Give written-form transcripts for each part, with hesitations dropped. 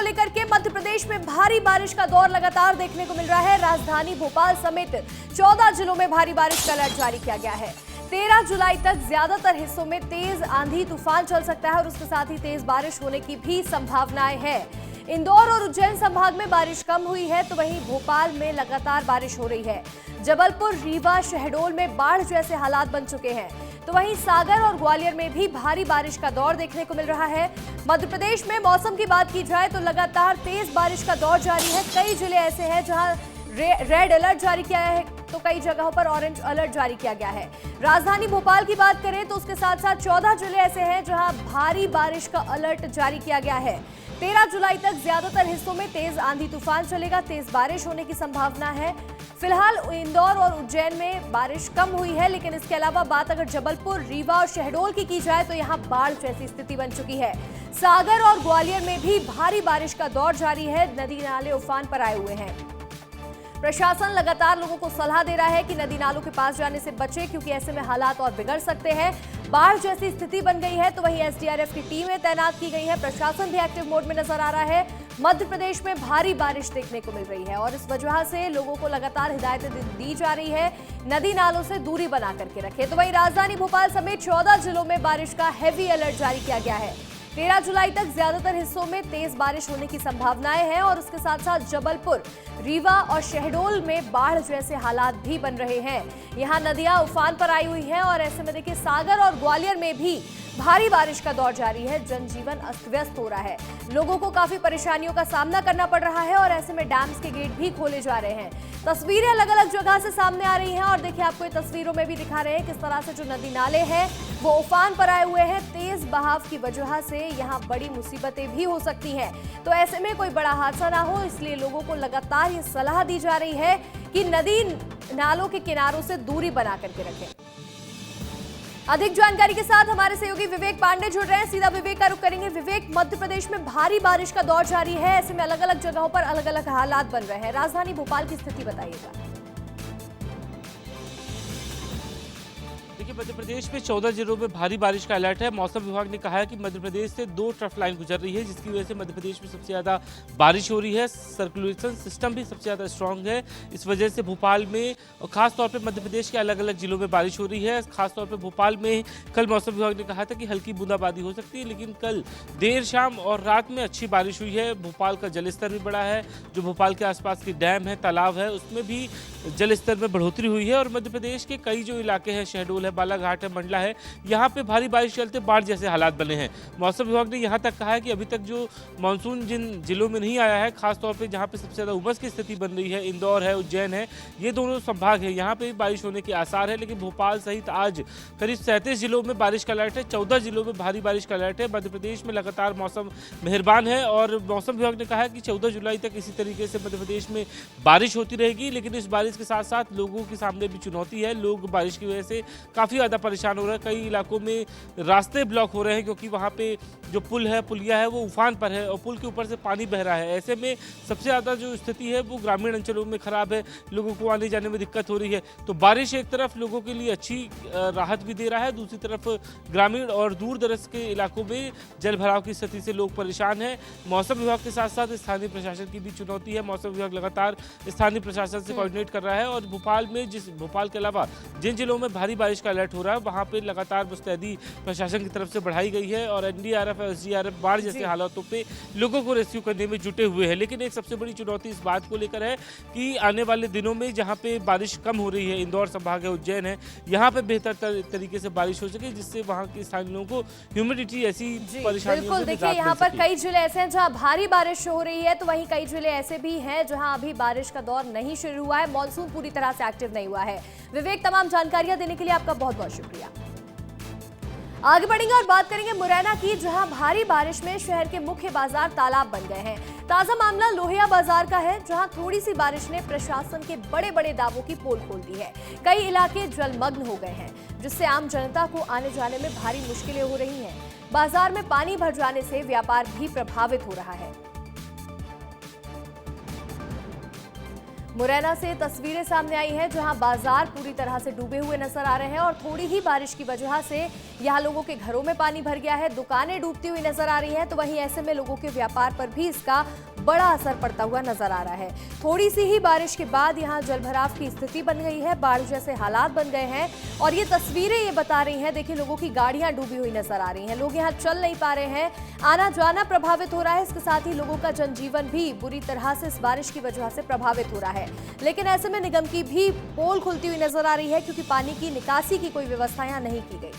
लेकर के मध्य प्रदेश में भारी बारिश का दौर लगातार देखने को मिल रहा है। राजधानी भोपाल समेत 14 जिलों में भारी बारिश का अलर्ट जारी किया गया है। 13 जुलाई तक ज्यादातर हिस्सों में तेज आंधी तूफान चल सकता है और उसके साथ ही तेज बारिश होने की भी संभावनाएं है। इंदौर और उज्जैन संभाग में बारिश कम हुई है, तो वहीं भोपाल में लगातार बारिश हो रही है। जबलपुर, रीवा, शहडोल में बाढ़ जैसे हालात बन चुके हैं, तो वहीं सागर और ग्वालियर में भी भारी बारिश का दौर देखने को मिल रहा है। मध्य प्रदेश में मौसम की बात की जाए तो लगातार तेज बारिश का दौर जारी है। कई जिले ऐसे हैं जहां रेड अलर्ट जारी किया है, तो कई जगहों पर ऑरेंज अलर्ट जारी किया गया है। राजधानी भोपाल की बात करें तो उसके साथ साथ 14 जिले ऐसे हैं जहां भारी बारिश का अलर्ट जारी किया गया है। 13 जुलाई तक ज्यादातर हिस्सों में तेज आंधी तूफान चलेगा, तेज बारिश होने की संभावना है। फिलहाल इंदौर और उज्जैन में बारिश कम हुई है, लेकिन इसके अलावा बात अगर जबलपुर, रीवा और शहडोल की जाए तो यहां बाढ़ जैसी स्थिति बन चुकी है। सागर और ग्वालियर में भी भारी बारिश का दौर जारी है, नदी नाले उफान पर आए हुए हैं। प्रशासन लगातार लोगों को सलाह दे रहा है कि नदी नालों के पास जाने से बचें, क्योंकि ऐसे में हालात और बिगड़ सकते हैं। बाढ़ जैसी स्थिति बन गई है, तो वहीं एसडीआरएफ की टीमें तैनात की गई है। प्रशासन भी एक्टिव मोड में नजर आ रहा है। मध्य प्रदेश में भारी बारिश देखने को मिल रही है और इस वजह से लोगों को लगातार हिदायतें दी जा रही है, नदी नालों से दूरी बना करके रखें। तो वहीं राजधानी भोपाल समेत 14 जिलों में बारिश का हैवी अलर्ट जारी किया गया है। 13 जुलाई तक ज्यादातर हिस्सों में तेज बारिश होने की संभावनाएं हैं और उसके साथ साथ जबलपुर, रीवा और शहडोल में बाढ़ जैसे हालात भी बन रहे हैं। यहां नदियां उफान पर आई हुई हैं और ऐसे में देखिए सागर और ग्वालियर में भी भारी बारिश का दौर जारी है। जनजीवन अस्त व्यस्त हो रहा है, लोगों को काफी परेशानियों का सामना करना पड़ रहा है और ऐसे में डैम्स के गेट भी खोले जा रहे हैं। तस्वीरें अलग अलग जगह से सामने आ रही हैं और देखिए आपको ये तस्वीरों में भी दिखा रहे हैं किस तरह से जो नदी नाले हैं वो उफान पर आए हुए हैं। तेज बहाव की वजह से यहाँ बड़ी मुसीबतें भी हो सकती हैं, तो ऐसे में कोई बड़ा हादसा ना हो, इसलिए लोगों को लगातार ये सलाह दी जा रही है कि नदी नालों के किनारों से दूरी बना करके रखें। अधिक जानकारी के साथ हमारे सहयोगी विवेक पांडे जुड़ रहे हैं, सीधा विवेक का रुख करेंगे। विवेक, मध्य प्रदेश में भारी बारिश का दौर जारी है, ऐसे में अलग अलग जगहों पर अलग अलग हालात बन रहे हैं। राजधानी भोपाल की स्थिति बताइएगा। देखिए, मध्य प्रदेश में 14 जिलों में भारी बारिश का अलर्ट है। मौसम विभाग ने कहा है कि मध्य प्रदेश से 2 ट्रफ लाइन गुजर रही है, जिसकी वजह से मध्य प्रदेश में सबसे ज़्यादा बारिश हो रही है। सर्कुलेशन सिस्टम भी सबसे ज़्यादा स्ट्रांग है, इस वजह से भोपाल में और खासतौर पे मध्य प्रदेश के अलग अलग जिलों में बारिश हो रही है। खासतौर पे भोपाल में कल मौसम विभाग ने कहा था कि हल्की बूंदाबांदी हो सकती है, लेकिन कल देर शाम और रात में अच्छी बारिश हुई है। भोपाल का जलस्तर भी बढ़ा है, जो भोपाल के आसपास के डैम है, तालाब है, उसमें भी जलस्तर में बढ़ोतरी हुई है। और मध्य प्रदेश के कई जो इलाके हैं, शहडोल है, बालाघाट है, मंडला है, यहाँ पे भारी बारिश के चलते बाढ़ जैसे हालात बने हैं। मौसम विभाग ने यहाँ तक कहा है कि अभी तक जो मानसून जिन जिलों में नहीं आया है, खासतौर पे जहाँ पे सबसे ज़्यादा उमस की स्थिति बन रही है, इंदौर है, उज्जैन है, ये दोनों संभाग है, यहाँ पे भी बारिश होने के आसार है। लेकिन भोपाल सहित आज करीब 37 जिलों में बारिश का अलर्ट है, 14 जिलों में भारी बारिश का अलर्ट है। मध्य प्रदेश में लगातार मौसम मेहरबान है और मौसम विभाग ने कहा है कि 14 जुलाई तक इसी तरीके से मध्य प्रदेश में बारिश होती रहेगी। लेकिन इस बारिश के साथ साथ लोगों के सामने भी चुनौती है, लोग बारिश की वजह से काफ़ी ज़्यादा परेशान हो रहे हैं। कई इलाकों में रास्ते ब्लॉक हो रहे हैं, क्योंकि वहाँ पे जो पुल है, पुलिया है, वो उफान पर है और पुल के ऊपर से पानी बह रहा है। ऐसे में सबसे ज़्यादा जो स्थिति है वो ग्रामीण अंचलों में खराब है, लोगों को आने जाने में दिक्कत हो रही है। तो बारिश एक तरफ लोगों के लिए अच्छी राहत भी दे रहा है, दूसरी तरफ ग्रामीण और दूर दराज के इलाकों में जल भराव की स्थिति से लोग परेशान हैं। मौसम विभाग के साथ साथ स्थानीय प्रशासन की भी चुनौती है। मौसम विभाग लगातार स्थानीय प्रशासन से कोऑर्डिनेट कर रहा है और भोपाल के अलावा जिन जिलों में भारी बारिश का अलर्ट हो रहा है, वहाँ पे लगातार मुस्तैदी प्रशासन की तरफ से बढ़ाई गई है और एनडीआरएफ और एसडीआरएफ बाढ़ जैसे हालातों पे लोगों को रेस्क्यू करने में जुटे हुए हैं। लेकिन एक सबसे बड़ी चुनौती इस बात को लेकर है कि आने वाले दिनों में जहाँ पे बारिश कम हो रही है, इंदौर संभाग है, उज्जैन है, यहाँ पे बेहतर तरीके से बारिश हो सके, जिससे वहाँ के स्थानीय लोगों को ह्यूमिडिटी ऐसी परेशानियों से देखिए, यहाँ पर कई जिले ऐसे हैं जहाँ भारी बारिश हो रही है, तो वहीं कई जिले ऐसे भी हैं जहाँ अभी बारिश का दौर नहीं शुरू हुआ है, मॉनसून पूरी तरह से एक्टिव नहीं हुआ है। विवेक, तमाम जानकारियां देने के लिए आपका बहुत बहुत शुक्रिया। आगे बढ़ेंगे और बात करेंगे मुरैना की, जहां भारी बारिश में शहर के मुख्य बाजार तालाब बन गए हैं। ताजा मामला लोहिया बाजार का है, जहां थोड़ी सी बारिश ने प्रशासन के बड़े बड़े दावों की पोल खोल दी है। कई इलाके जलमग्न हो गए हैं, जिससे आम जनता को आने जाने में भारी मुश्किलें हो रही हैं। बाजार में पानी भर जाने से व्यापार भी प्रभावित हो रहा है। मुरैना से तस्वीरें सामने आई हैं, जहां बाजार पूरी तरह से डूबे हुए नजर आ रहे हैं और थोड़ी ही बारिश की वजह से यहाँ लोगों के घरों में पानी भर गया है, दुकानें डूबती हुई नजर आ रही हैं, तो वहीं ऐसे में लोगों के व्यापार पर भी इसका बड़ा असर पड़ता हुआ नजर आ रहा है। थोड़ी सी ही बारिश के बाद यहाँ जलभराव की स्थिति बन गई है, बाढ़ जैसे हालात बन गए हैं और ये तस्वीरें ये बता रही हैं। देखिए, लोगों की गाड़ियां डूबी हुई नजर आ रही हैं, लोग यहाँ चल नहीं पा रहे हैं, आना जाना प्रभावित हो रहा है। इसके साथ ही लोगों का जनजीवन भी बुरी तरह से इस बारिश की वजह से प्रभावित हो रहा है। लेकिन ऐसे में निगम की भी पोल खुलती हुई नजर आ रही है, क्योंकि पानी की निकासी की कोई व्यवस्था यहाँ नहीं की गई।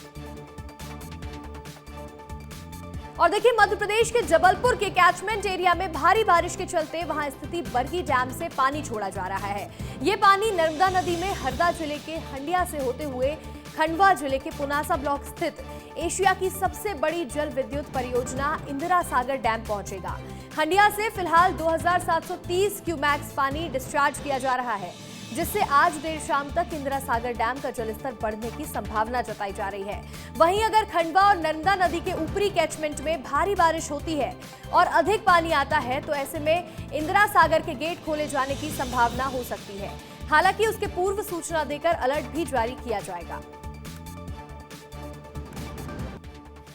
और देखिए, मध्य प्रदेश के जबलपुर के कैचमेंट एरिया में भारी बारिश के चलते वहां स्थिति बरगी डैम से पानी छोड़ा जा रहा है। ये पानी नर्मदा नदी में हरदा जिले के हंडिया से होते हुए खंडवा जिले के पुनासा ब्लॉक स्थित एशिया की सबसे बड़ी जल विद्युत परियोजना इंदिरा सागर डैम पहुंचेगा। हंडिया से फिलहाल 2730 क्यूमैक्स पानी डिस्चार्ज किया जा रहा है, जिससे आज देर शाम तक इंदिरा सागर डैम का जलस्तर बढ़ने की संभावना जताई जा रही है। वहीं अगर खंडवा और नर्मदा नदी के ऊपरी कैचमेंट में भारी बारिश होती है और अधिक पानी आता है, तो ऐसे में इंदिरा सागर के गेट खोले जाने की संभावना हो सकती है। हालांकि उसके पूर्व सूचना देकर अलर्ट भी जारी किया जाएगा।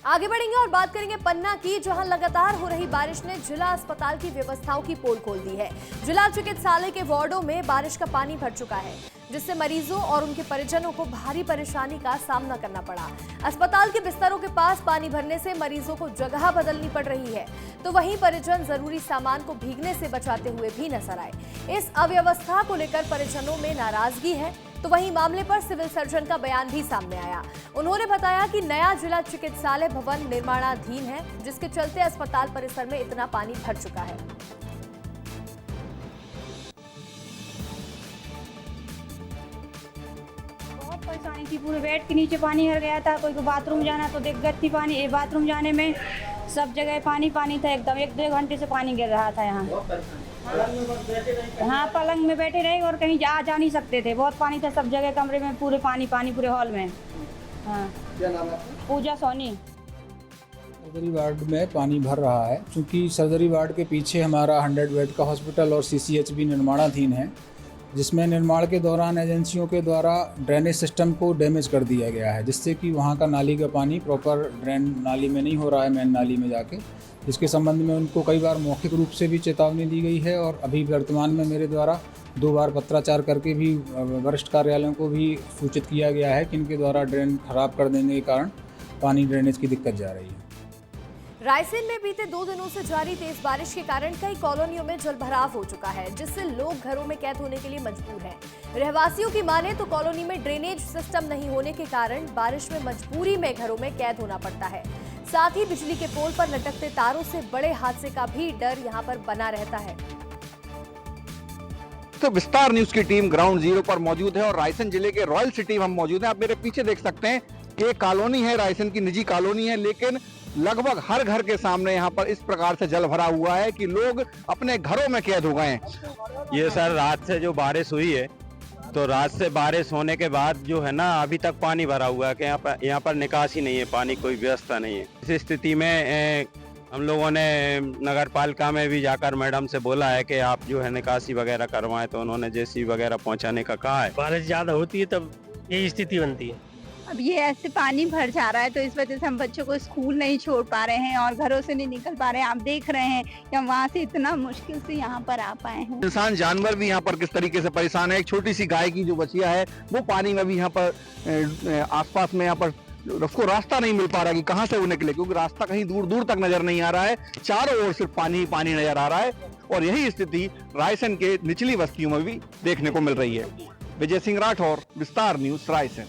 आगे बढ़ेंगे और बात करेंगे पन्ना की, जहां लगातार हो रही बारिश ने जिला अस्पताल की व्यवस्थाओं की पोल खोल दी है। जिला चिकित्सालय के वार्डों में बारिश का पानी भर चुका है, जिससे मरीजों और उनके परिजनों को भारी परेशानी का सामना करना पड़ा। अस्पताल के बिस्तरों के पास पानी भरने से मरीजों को जगह बदलनी पड़ रही है, तो वहीं परिजन जरूरी सामान को भीगने से बचाते हुए भी नजर आए। इस अव्यवस्था को लेकर परिजनों में नाराजगी है, तो वहीं मामले पर सिविल सर्जन का बयान भी सामने आया। उन्होंने बताया कि नया जिला चिकित्सालय भवन निर्माणाधीन है, जिसके चलते अस्पताल परिसर में इतना पानी भर चुका है। बहुत परेशानी थी, पूरे बेड के नीचे पानी भर गया था। कोई को बाथरूम जाना तो दिक्कत थी, पानी बाथरूम जाने में सब जगह पानी पानी था एकदम। 1-2 घंटे से पानी गिर रहा था यहाँ। हाँ, पलंग में बैठे रहे और कहीं जा नहीं सकते थे, बहुत पानी था सब जगह, कमरे में पूरे पानी पूरे हॉल में। हाँ, क्या नाम है? पूजा सोनी। सर्जरी वार्ड में पानी भर रहा है, क्योंकि सर्जरी वार्ड के पीछे हमारा 100 बेड का हॉस्पिटल और CCH भी निर्माणाधीन है, जिसमें निर्माण के दौरान एजेंसियों के द्वारा ड्रेनेज सिस्टम को डैमेज कर दिया गया है, जिससे कि वहाँ का नाली का पानी प्रॉपर ड्रेन नाली में नहीं हो रहा है, मेन नाली में जाके, जिसके संबंध में उनको कई बार मौखिक रूप से भी चेतावनी दी गई है और अभी वर्तमान में मेरे द्वारा 2 बार पत्राचार करके भी वरिष्ठ कार्यालयों को भी सूचित किया गया है कि इनके द्वारा ड्रेन खराब कर देने के कारण पानी ड्रेनेज की दिक्कत जा रही है। रायसेन में बीते 2 दिनों से जारी तेज बारिश के कारण कई कॉलोनियों में जलभराव हो चुका है, जिससे लोग घरों में कैद होने के लिए मजबूर हैं। रहवासियों की माने तो कॉलोनी में ड्रेनेज सिस्टम नहीं होने के कारण बारिश में मजबूरी में घरों में कैद होना पड़ता है। साथ ही बिजली के पोल पर लटकते तारों से बड़े हादसे का भी डर यहाँ पर बना रहता है। तो विस्तार न्यूज की टीम ग्राउंड जीरो पर मौजूद है और रायसेन जिले के रॉयल सिटी में हम मौजूद हैं। आप मेरे पीछे देख सकते हैं, ये कॉलोनी है, रायसेन की निजी कॉलोनी है, लेकिन लगभग हर घर के सामने यहाँ पर इस प्रकार से जल भरा हुआ है कि लोग अपने घरों में कैद हो गए हैं। ये सर रात से जो बारिश हुई है, तो रात से बारिश होने के बाद जो है ना अभी तक पानी भरा हुआ है कि यहाँ पर निकासी नहीं है, पानी कोई व्यवस्था नहीं है। इस स्थिति में हम लोगों ने नगर पालिका में भी जाकर मैडम से बोला है कि आप जो है निकासी वगैरह करवाएं, तो उन्होंने JCB वगैरह पहुंचाने का कहा है। बारिश ज्यादा होती है तब यही स्थिति बनती है। अब ये ऐसे पानी भर जा रहा है, तो इस वजह से हम बच्चों को स्कूल नहीं छोड़ पा रहे हैं और घरों से नहीं निकल पा रहे हैं। आप देख रहे हैं कि हम वहाँ से इतना मुश्किल से यहाँ पर आ पाए हैं। इंसान जानवर भी यहाँ पर किस तरीके से परेशान है। एक छोटी सी गाय की जो बचिया है वो पानी में भी यहाँ पर आसपास में यहाँ पर उसको रास्ता नहीं मिल पा रहा कि कहाँ से वो निकले, क्योंकि रास्ता कहीं दूर दूर तक नजर नहीं आ रहा है, चारों ओर सिर्फ पानी ही पानी नजर आ रहा है। और यही स्थिति रायसेन के निचली बस्तियों में भी देखने को मिल रही है। विजय सिंह राठौर, विस्तार न्यूज, रायसेन।